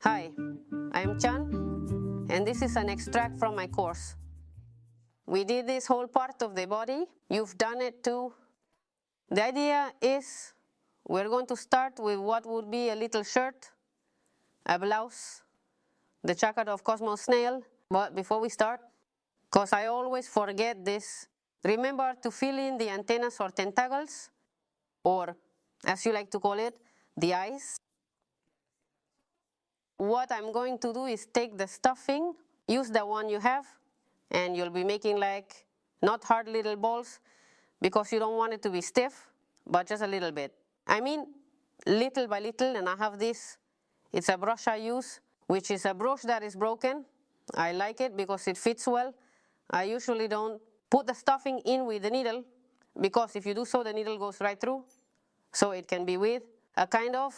Hi, I am Chan, and this is an extract from my course. We did this whole part of the body. You've done it too. The idea is we're going to start with what would be a little shirt, a blouse, the jacket of Cosmo snail. But before we start, because I always forget this, remember to fill in the antennas or tentacles, or as you like to call it, the eyes. What I'm going to do is take the stuffing, use the one you have, and you'll be making like not hard little balls because you don't want it to be stiff, but just a little bit. I mean little by little, and I have this. It's a brush I use, which is a brush that is broken. I like it because it fits well. I usually don't put the stuffing in with the needle because if you do so, the needle goes right through. So it can be with a kind of,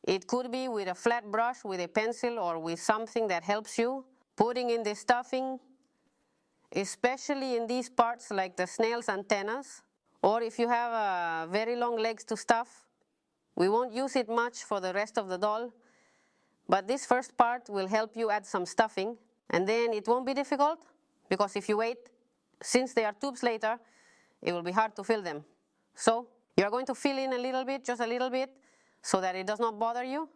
it could be with a flat brush, with a pencil, or with something that helps you putting in the stuffing, especially in these parts like the snail's antennas, or if you have very long legs to stuff. We won't use it much for the rest of the doll, but this first part will help you add some stuffing, and then it won't be difficult, because if you wait, since they are tubes later, it will be hard to fill them. So you're going to fill in a little bit, just a little bit, so that it does not bother you.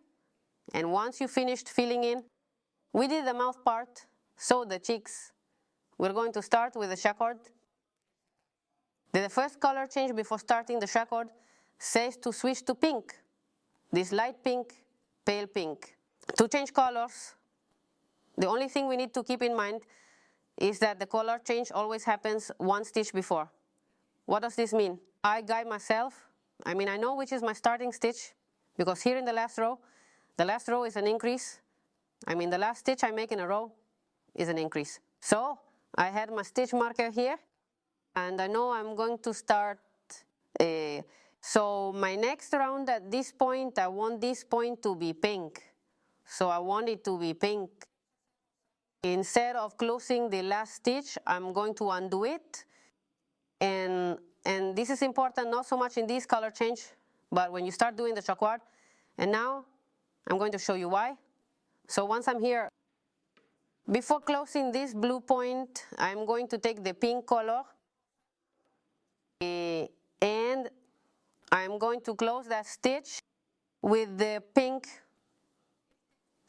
And once you finished filling in, we did the mouth part, so the cheeks. We're going to start with the checkered. The first color change before starting the checkered says to switch to pink. This light pink, pale pink. To change colors, the only thing we need to keep in mind is that the color change always happens one stitch before. What does this mean? I guide myself. I know which is my starting stitch, because here in the last row is an increase. The last stitch I make in a row is an increase. So I had my stitch marker here, and I know I'm going to start. So my next round at this point, I want this point to be pink. So I want it to be pink. Instead of closing the last stitch, I'm going to undo it. And this is important, not so much in this color change, but when you start doing the jacquard. And now I'm going to show you why. So once I'm here, before closing this blue point, I'm going to take the pink color and I'm going to close that stitch with the pink.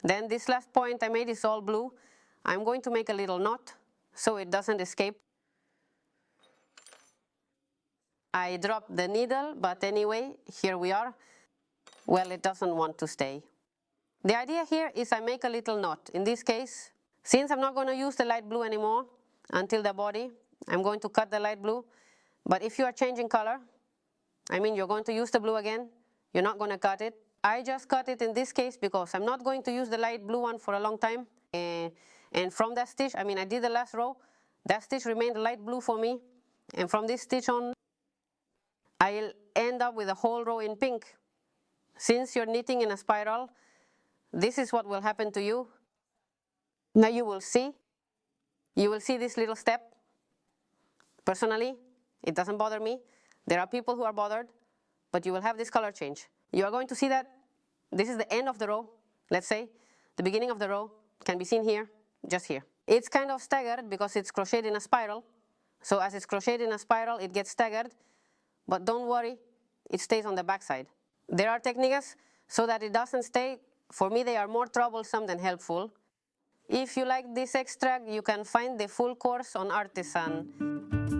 Then this last point I made is all blue. I'm going to make a little knot so it doesn't escape. I dropped the needle, but anyway, here we are. Well, it doesn't want to stay. The idea here is I make a little knot. In this case, since I'm not going to use the light blue anymore until the body, I'm going to cut the light blue. But if you are changing color, you're going to use the blue again, you're not going to cut it. I just cut it in this case because I'm not going to use the light blue one for a long time. And from that stitch, I did the last row, that stitch remained light blue for me. And from this stitch on, I'll end up with a whole row in pink. Since you're knitting in a spiral, this is what will happen to you. Now you will see this little step. Personally, it doesn't bother me. There are people who are bothered, but you will have this color change. You are going to see that this is the end of the row, let's say. The beginning of the row can be seen here, just here. It's kind of staggered because it's crocheted in a spiral. So as it's crocheted in a spiral, it gets staggered. But don't worry, it stays on the back side. There are techniques so that it doesn't stay. For me, they are more troublesome than helpful. If you like this extract, you can find the full course on Artesane.